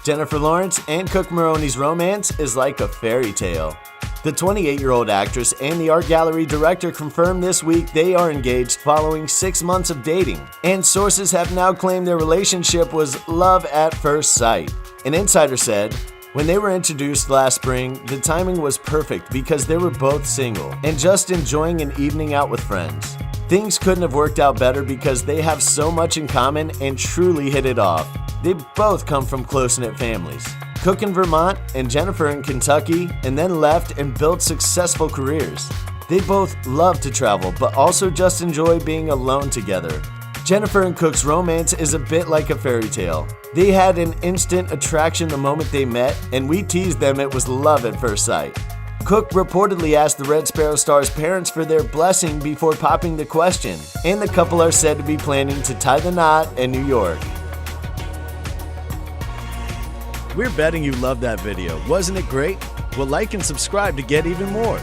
Jennifer Lawrence and Cook Maroney's romance is like a fairy tale. The 28-year-old actress and the art gallery director confirmed this week they are engaged following 6 months of dating, and sources have now claimed their relationship was love at first sight. An insider said, "When they were introduced last spring, the timing was perfect because they were both single and just enjoying an evening out with friends. Things couldn't have worked out better because they have so much in common and truly hit it off. They both come from close-knit families. Cook in Vermont and Jennifer in Kentucky, and then left and built successful careers. They both love to travel, but also just enjoy being alone together." Jennifer and Cook's romance is a bit like a fairy tale. They had an instant attraction the moment they met, and we teased them it was love at first sight. Cook reportedly asked the Red Sparrow star's parents for their blessing before popping the question, and the couple are said to be planning to tie the knot in New York. We're betting you loved that video. Wasn't it great? Well, like and subscribe to get even more.